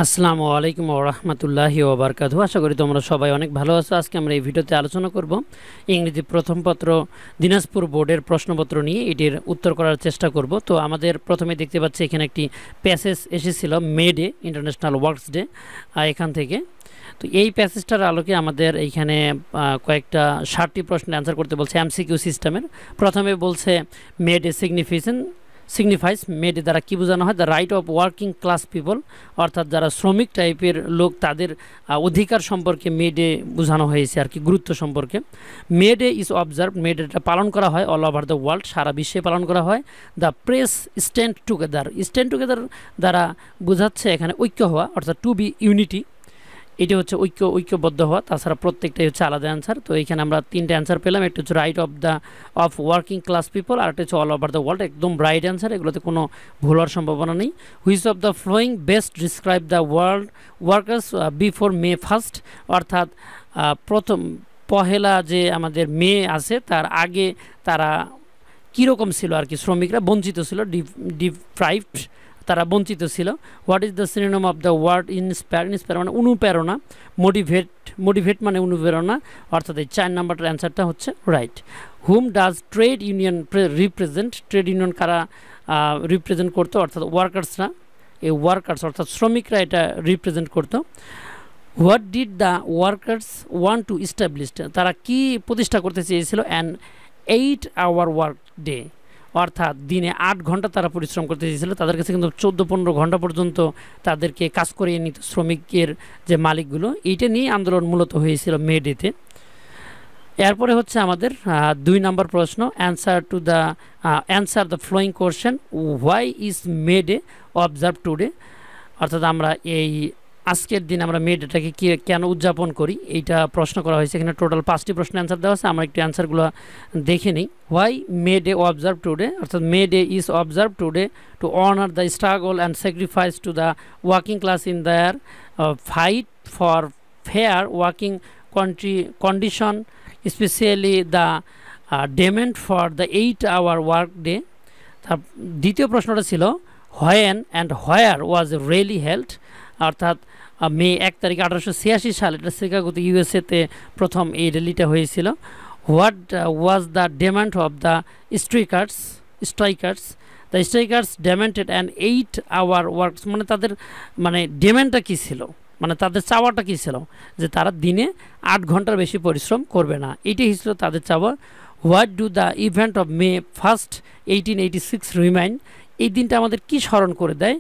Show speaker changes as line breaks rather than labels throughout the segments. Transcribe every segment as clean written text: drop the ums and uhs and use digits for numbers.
আসসালামু আলাইকুম ওয়া রাহমাতুল্লাহি ওয়া বারাকাতুহু। আশা করি তোমরা সবাই অনেক ভালো আছো। আজকে আমরা এই ভিডিওতে আলোচনা করব ইংরেজি প্রথম পত্র দিনাজপুর বোর্ডের প্রশ্নপত্র নিয়ে এটির উত্তর করার চেষ্টা করব। তো আমাদের প্রথমে দেখতে পাচ্ছি এখানে একটি প্যাসেজ এসেছিল May Day, international works day, এখান থেকে। তো এই প্যাসেজটার আলোকে আমাদের এইখানে কয়েকটা 60টি প্রশ্নের অ্যান্সার করতে বলছে এমসিকিউ সিস্টেমের। প্রথমে বলছে মে ডে সিগনিফাইস, মেড দ্বারা কী বোঝানো হয়? The right of working class people, অর্থাৎ যারা শ্রমিক টাইপের লোক তাদের অধিকার সম্পর্কে মে ডে বোঝানো হয়েছে আর কি, গুরুত্ব সম্পর্কে। মে Day is observe, May data পালন করা হয় অল ওভার দ্য ওয়ার্ল্ড, সারা বিশ্বে পালন করা হয়। দ্য প্রেস স্ট্যান্ড টুগেদার দ্বারা বোঝাচ্ছে এখানে ঐক্য হওয়া, অর্থাৎ টু বি ইউনিটি, এটি হচ্ছে ঐক্যবদ্ধ হওয়া। তাছাড়া প্রত্যেকটাই হচ্ছে আলাদা অ্যান্সার। তো এখানে আমরা তিনটে অ্যান্সার পেলাম। একটা হচ্ছে right of working class people, আর একটা হচ্ছে অল ওভার দ্য ওয়ার্ল্ড, একদম রাইট অ্যান্সার, এগুলোতে কোনো ভুল হওয়ার সম্ভাবনা নেই। Which of the following best describe the world workers before May first, অর্থাৎ প্রথম পহেলা যে আমাদের মে আছে তার আগে তারা কীরকম ছিল আর কি, শ্রমিকরা বঞ্চিত ছিল, ডিপ্রাইভড, তারা বঞ্চিত ছিল। What is the synonym of the word inspire মানে অনুপ্রেরণা, মোটিভেট মানে অনুপ্রেরণা, অর্থাৎ এই 4 নম্বরটার অ্যান্সারটা হচ্ছে right. Hmm does trade union represent, trade union কারা রিপ্রেজেন্ট করতো? অর্থাৎ ওয়ার্কার্সরা, এই ওয়ার্কার্স অর্থাৎ শ্রমিকরা এটা রিপ্রেজেন্ট করতো। What did the workers want to establish, তারা কি প্রতিষ্ঠা করতে চেয়েছিল? অ্যান 8 hour ওয়ার্ক ডে, অর্থাৎ দিনে 8 ঘন্টা তারা পরিশ্রম করতে চেয়েছিল। তাদের কাছে কিন্তু 14-15 ঘন্টা পর্যন্ত তাদেরকে কাজ করিয়ে নিত শ্রমিকের যে মালিকগুলো। এইটা নিয়ে আন্দোলন মূলত হয়েছিল মে ডেতে। এরপরে হচ্ছে আমাদের 2 নম্বর প্রশ্ন, answer the following question, why is May Day observe today, অর্থাৎ আমরা এই আজকের দিন আমরা মে ডেটাকে কেন উদযাপন করি, এইটা প্রশ্ন করা হয়েছে। এখানে টোটাল 5টি প্রশ্নের অ্যান্সার দেওয়া আছে, আমরা একটু অ্যান্সারগুলো দেখে নিই। Why May Day observe today, অর্থাৎ May Day is observe today to honour the struggle and sacrifice to the working class in their fight for fair working condition, specially the demand for the 8 hour work day. তার দ্বিতীয় প্রশ্নটা ছিল when and where was really held, অর্থাৎ May 1 তারিখ 1886 সালে এটা শিকাগোতে ইউএসএতে প্রথম এই র্যালিটা হয়েছিল। What was the demand of the strikers, the strikers demanded an 8 hour works, মানে তাদের মানে ডিমান্ডটা কী ছিল, মানে তাদের চাওয়াটা কী ছিল? যে তারা দিনে 8 ঘন্টার বেশি পরিশ্রম করবে না, এইটাই ছিল তাদের চাওয়া। What do the event of May 1, 1886 remind, এই দিনটা আমাদের কি স্মরণ করে দেয়?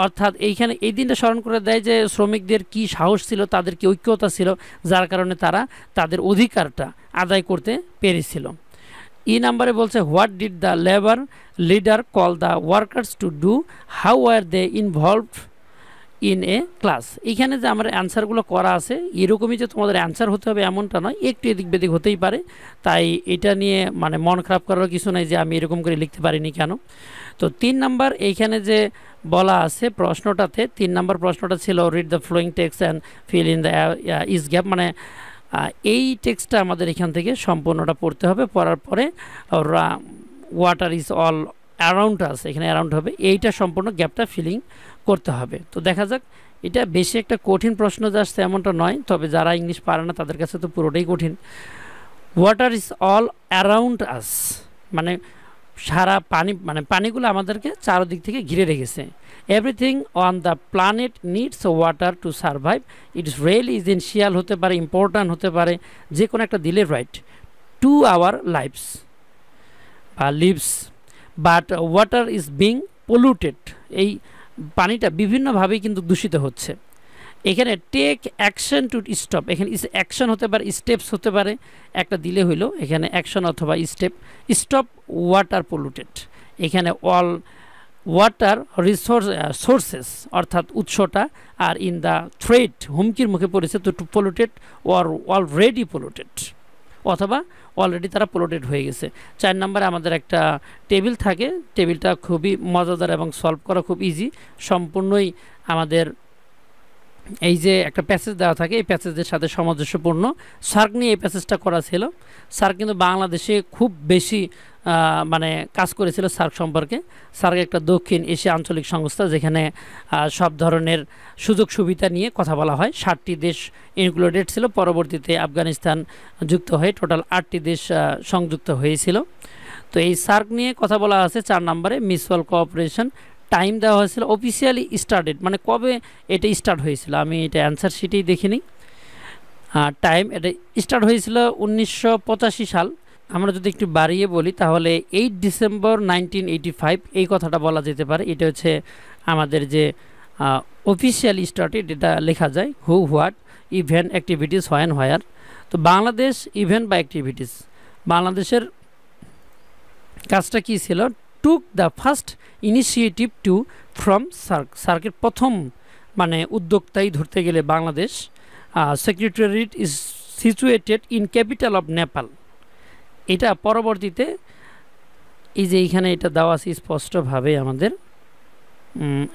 অর্থাৎ এইখানে এই দিনটা স্মরণ করে দেয় যে শ্রমিকদের কি সাহস ছিল, তাদের কি ঐক্যতা ছিল, যার কারণে তারা তাদের অধিকারটা আদায় করতে পেরেছিল। নম্বরে বলছে what did the labour leader call the workers to do, how are they involved in a class. এইখানে যে আমার অ্যান্সারগুলো করা আছে এরকমই যে তোমাদের অ্যান্সার হতে হবে এমনটা নয়, একটু এদিক বেদিক হতেই পারে, তাই এটা নিয়ে মানে মন খারাপ করার কিছু নাই যে আমি এরকম করে লিখতে পারিনি কেন। তো 3 নম্বর এইখানে যে বলা আছে প্রশ্নটাতে, 3 নম্বর প্রশ্নটা ছিল read the following text and fill in the is gap, মানে এই টেক্সটটা আমাদের এখান থেকে সম্পূর্ণটা পড়তে হবে। পড়ার পরে water is all around us, এখানে অ্যারাউন্ড হবে, এইটা সম্পূর্ণ গ্যাপটা ফিলিং করতে হবে। তো দেখা যাক, এটা বেশি একটা কঠিন প্রশ্ন যে আসছে এমনটা নয়, তবে যারা ইংলিশ পারে না তাদের কাছে তো পুরোটাই কঠিন। Water is all around us মানে সারা পানি, মানে পানিগুলো আমাদেরকে চারদিক থেকে ঘিরে রেখেছে। Everything on the planet needs water to survive, it's really essential হতে পারে, ইম্পর্ট্যান্ট হতে পারে, যে কোনো একটা দিলে রাইট, টু আওয়ার লাইভস বা lives, but water is being polluted, এই পানিটা বিভিন্নভাবেই কিন্তু দূষিত হচ্ছে। এখানে টেক অ্যাকশন টু স্টপ, এখানে অ্যাকশন হতে পারে, স্টেপস হতে পারে, একটা দিলে হইলো এখানে অ্যাকশন অথবা স্টপ ওয়াটার পলিউটেড। এখানে অল ওয়াটার সোর্সেস অর্থাৎ উৎসটা, আর ইন দ্য থ্রেট হুমকির মুখে পড়েছে, তো to polluted or already polluted, অথবা অলরেডি তারা পলিউটেড হয়ে গেছে। 4 নম্বরে আমাদের একটা টেবিল থাকে, টেবিলটা খুবই মজাদার এবং সলভ করা খুব ইজি, সম্পূর্ণই আমাদের এই যে একটা প্যাসেজ দেওয়া থাকে, এই প্যাসেজের সাথে সামঞ্জস্যপূর্ণ সার্ক নিয়ে এই প্যাসেজটা করা ছিল। সার্ক কিন্তু বাংলাদেশে খুব বেশি মানে কাজ করেছিল সার্ক সম্পর্কে। সার্ক একটা দক্ষিণ এশিয়া আঞ্চলিক সংস্থা, যেখানে সব ধরনের সুযোগ সুবিধা নিয়ে কথা বলা হয়। 60টি দেশ ইনক্লুডেড ছিল, পরবর্তীতে আফগানিস্তান যুক্ত হয়ে টোটাল 8টি দেশ সংযুক্ত হয়েছিল। তো এই সার্ক নিয়ে কথা বলা আছে 4 নম্বরে। মিউচুয়াল কোঅপারেশন টাইম দেওয়া হয়েছিল, অফিসিয়ালি স্টার্টেড মানে কবে এটা স্টার্ট হয়েছিল, আমি এটা অ্যান্সার শিটেই দেখিনি। টাইম এটা স্টার্ট হয়েছিল 1985 সাল। আমরা যদি একটু বাড়িয়ে বলি তাহলে 8 ডিসেম্বর 1985 এই কথাটা বলা যেতে পারে। এটা হচ্ছে আমাদের যে অফিসিয়ালি স্টার্টেড, এটা লেখা যায় who, what, event, activities, when, where. তো বাংলাদেশ ইভেন্ট বা অ্যাক্টিভিটিস, বাংলাদেশের কাজটা কী ছিল? Took the first initiative to from SAARC, সার্কের প্রথম মানে উদ্যোক্তাই ধরতে গেলে Bangladesh. Secretariat is situated in capital of Nepal. এটা পরবর্তীতে এই যে এইখানে এটা দেওয়া আছে স্পষ্টভাবে আমাদের,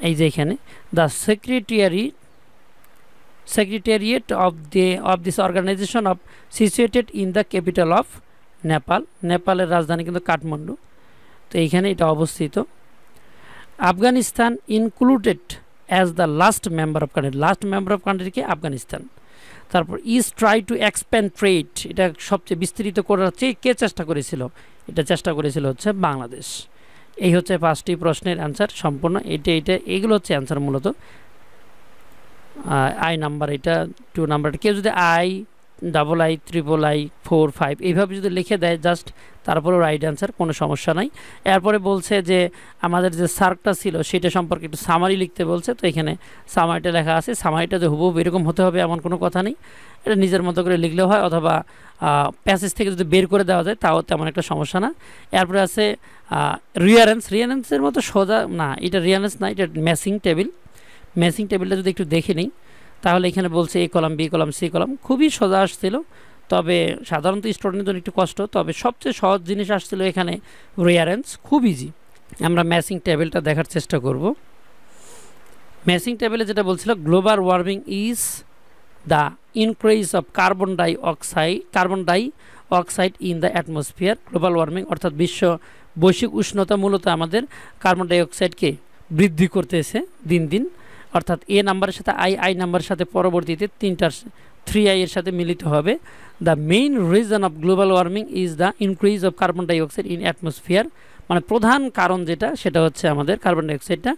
এই যে এখানে the secretariat of this organization of situated in the capital of Nepal. নেপালের রাজধানী কিন্তু কাঠমান্ডু। তো এইখানে এটা অবস্থিত। Afghanistan included as the last member of country, last member of কান্ট্রিকে আফগানিস্তান। তারপর is try to expand trade, এটা সবচেয়ে বিস্তৃত করার কে চেষ্টা করেছিল? এটা চেষ্টা করেছিল হচ্ছে বাংলাদেশ। এই হচ্ছে 5টি প্রশ্নের অ্যান্সার সম্পূর্ণ। এইগুলো হচ্ছে অ্যান্সার মূলত। আই নাম্বার এটা 2 নাম্বার। কেউ যদি II, III, 4, 5 এইভাবে যদি লিখে দেয় জাস্ট, তারপরে রাইট অ্যান্সার, কোনো সমস্যা নাই। এরপরে বলছে যে আমাদের যে সার্কটা ছিল সেটা সম্পর্কে একটু সামারি লিখতে বলছে। তো এখানে সামারিটা লেখা আছে। সামারিটা যে হুবহু এরকম হতে হবে এমন কোনো কথা নেই, এটা নিজের মতো করে লিখলেও হয়, অথবা প্যাসেজ থেকে যদি বের করে দেওয়া যায় তাও তেমন একটা সমস্যা না। এরপরে আছে রিয়ারেন্সের মতো সোজা না, এটা রিয়ারেন্স না, এটা ম্যাচিং টেবিল। ম্যাচিং টেবিলটা যদি একটু দেখে নিই তাহলে এখানে বলছে A column, B column, C column, খুবই সোজা আসছিল। তবে সাধারণত স্টুডেন্টের জন্য একটু কষ্ট, তবে সবচেয়ে সহজ জিনিস আসছিল এখানে রিয়ারেন্স, খুব ইজি। আমরা ম্যাচিং টেবিলটা দেখার চেষ্টা করব। ম্যাচিং টেবিলে যেটা বলছিল, global warming is the increase of carbon dioxide in the atmosphere. Global warming অর্থাৎ বৈশ্বিক উষ্ণতা মূলত আমাদের কার্বন ডাই অক্সাইডকে বৃদ্ধি করতেছে দিন দিন। অর্থাৎ A নাম্বারের সাথে I নাম্বারের সাথে পরবর্তীতে 3I এর সাথে মিলিত হবে। The main reason of global warming is the increase of carbon dioxide in atmosphere. মানে প্রধান কারণ যেটা, সেটা হচ্ছে আমাদের কার্বন ডাই অক্সাইডটা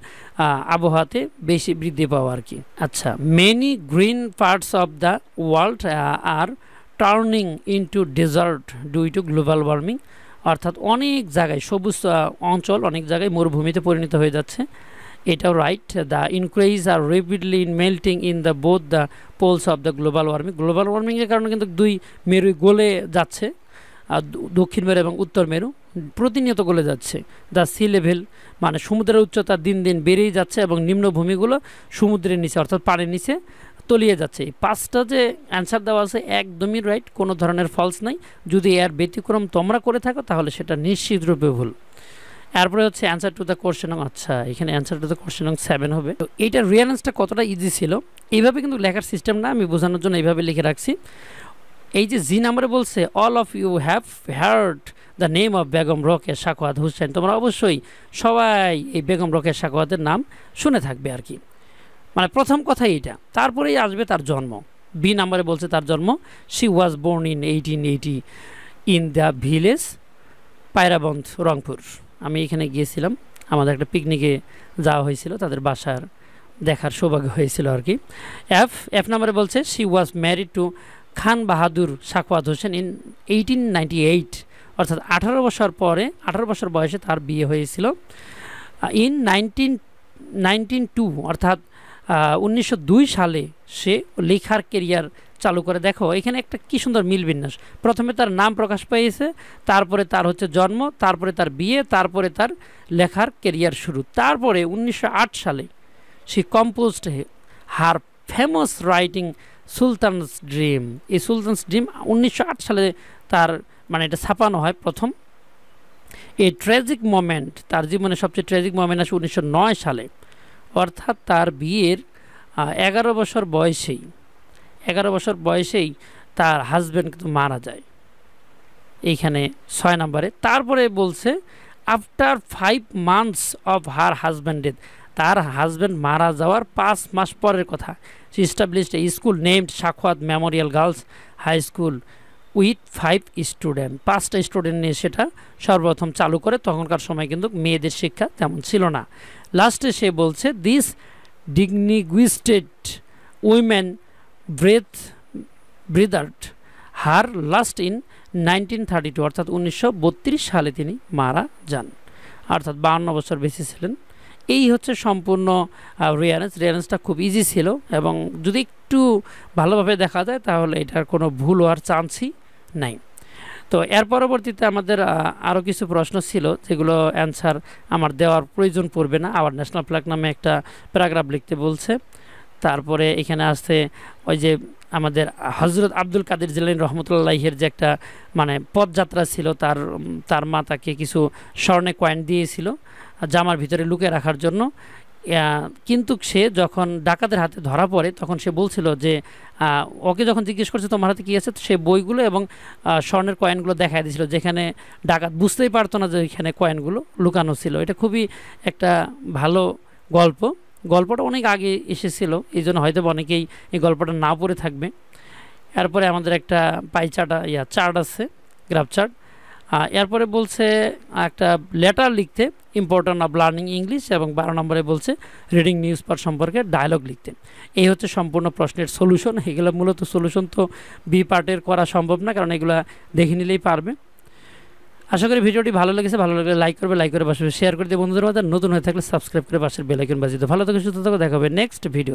আবহাওয়াতে বেশি বৃদ্ধি পাওয়া আর কি। আচ্ছা, many green parts of the world are turning into desert due to global warming. অর্থাৎ অনেক জায়গায় সবুজ অঞ্চল অনেক জায়গায় মরুভূমিতে পরিণত হয়ে যাচ্ছে। এটাও right. The increase are rapidly in melting in the both the poles of the global warming. Global ওয়ার্মিংয়ের কারণে কিন্তু 2 মেরুই গলে যাচ্ছে, দক্ষিণ মেরু এবং উত্তর মেরু প্রতিনিয়ত গলে যাচ্ছে। দ্য সি লেভেল মানে সমুদ্রের উচ্চতা দিন দিন বেড়েই যাচ্ছে এবং নিম্নভূমিগুলো সমুদ্রের নিচে অর্থাৎ পানির নিচে তলিয়ে যাচ্ছে। এই 5টা যে অ্যান্সার দেওয়া আছে একদমই রাইট, কোনো ধরনের ফলস নাই। যদি এর ব্যতিক্রম তোমরা করে থাকো তাহলে সেটা নিশ্চিত রূপে ভুল। এরপরে হচ্ছে অ্যান্সার টু দ্য কোশ্চেন নং। আচ্ছা, এখানে অ্যান্সার টু দ্য কোশ্চেন নং 7 হবে। তো এইটা রিয়ারেন্সটা কতটা ইজি ছিল, এইভাবে কিন্তু লেখার সিস্টেম না, আমি বোঝানোর জন্য এইভাবে লিখে রাখছি। এই যে জি নাম্বারে বলছে all of you have heard the name of Begum Rokeya Sakhawat Hossain. তোমরা অবশ্যই সবাই এই বেগম রোকেয়া সাখাওয়াতের নাম শুনে থাকবে আর কি। মানে প্রথম কথাই এটা, তারপরেই আসবে তার জন্ম। বি নাম্বারে বলছে তার জন্ম, she was born in 1880 in the village Payrabondh, Rangpur. আমি এখানে গিয়েছিলাম, আমাদের একটা পিকনিকে যাওয়া হয়েছিল, তাদের বাসার দেখার সৌভাগ্য হয়েছিল আর কি। এফ নাম্বারে বলছে she was married to Khan Bahadur Sakhawat Hossain in 1898, অর্থাৎ 18 বছর বয়সে তার বিয়ে হয়েছিল। ইন 1902 অর্থাৎ 1902 সালে সে লেখার কেরিয়ার চালু করে। দেখো এখানে একটা কি সুন্দর মিল বিন্যাস, প্রথমে তার নাম প্রকাশ পেয়েছে, তারপরে তার হচ্ছে জন্ম, তারপরে তার বিয়ে, তারপরে তার লেখার কেরিয়ার শুরু। তারপরে 1908 সালে সে কম্পোজড হার ফেমাস রাইটিং সুলতানস ড্রিম। এই সুলতানস ড্রিম 1908 সালে তার মানে এটা ছাপানো হয় প্রথম। এই ট্র্যাজিক মোমেন্ট, তার জীবনে সবচেয়ে ট্র্যাজিক মোমেন্ট আসে 1909 সালে, অর্থাৎ তার বিয়ের 11 বছর বয়সেই তার হাজব্যান্ড কিন্তু মারা যায় এইখানে 6 নম্বরে। তারপরে বলছে after 5 months of her husband death, তার হাজব্যান্ড মারা যাওয়ার 5 মাস পরের কথা। She established a school named Sakhawat memorial girls high school with 5 student, 5টা স্টুডেন্ট নিয়ে সেটা সর্বপ্রথম চালু করে। তখনকার সময় কিন্তু মেয়েদের শিক্ষা তেমন ছিল না। লাস্টে সে বলছে this distinguished women breathed her last in 1932, অর্থাৎ 1932 সালে তিনি মারা যান, অর্থাৎ 52 বছর বেঁচে ছিলেন। এই হচ্ছে সম্পূর্ণ রিয়ারেন্সটা খুব ইজি ছিল, এবং যদি একটু ভালোভাবে দেখা যায় তাহলে এটার কোনো ভুল হওয়ার চান্সই নাই। তো এর পরবর্তীতে আমাদের আরও কিছু প্রশ্ন ছিল যেগুলো অ্যান্সার আমার দেওয়ার প্রয়োজন পড়বে না। আবার ন্যাশনাল ফ্ল্যাগ নামে একটা প্যারাগ্রাফ লিখতে বলছে। তারপরে এখানে আসছে ওই যে আমাদের হজরত আব্দুল কাদের জিলানী রহমতুল্লাহের যে একটা মানে পদযাত্রা ছিল, তার মা তাকে কিছু স্বর্ণে কয়েন দিয়েছিল জামার ভিতরে লুকিয়ে রাখার জন্য। কিন্তু সে যখন ডাকাতের হাতে ধরা পড়ে তখন সে বলছিল যে ওকে যখন জিজ্ঞেস করছে তোমার হাতে কী আছে, সে বইগুলো এবং স্বর্ণের কয়েনগুলো দেখাই দিয়েছিল, যেখানে ডাকাত বুঝতেই পারতো না যে এখানে কয়েনগুলো লুকানো ছিল। এটা খুবই একটা ভালো গল্পটা অনেক আগে এসেছিল, এই জন্য হয়তো অনেকেই এই গল্পটা না পড়ে থাকবে। এরপরে আমাদের একটা চার্ট আছে, গ্রাফ চার্ট। এরপরে বলছে একটা লেটার লিখতে, ইম্পর্টেন্ট অফ লার্নিং ইংলিশ, এবং 12 নম্বরে বলছে রিডিং নিউজ পেপার সম্পর্কে ডায়লগ লিখতে। এই হচ্ছে সম্পূর্ণ প্রশ্নের সলিউশন। এগুলো মূলত সলিউশন তো বি পার্টের করা সম্ভব না, কারণ এগুলো দেখে নিলেই পারবে। আশা করি ভিডিওটি ভালো লেগেছে। ভালো লাগলে লাইক করে পাশে শেয়ার করে দিয়ে বন্ধুদের মাঝে, নতুন হয়ে থাকলে সাবস্ক্রাইব করে পাশের বেল আইকন বাজিয়ে দাও। ভালো থাকো, সুস্থ থাকো, দেখা হবে নেক্সট ভিডিও।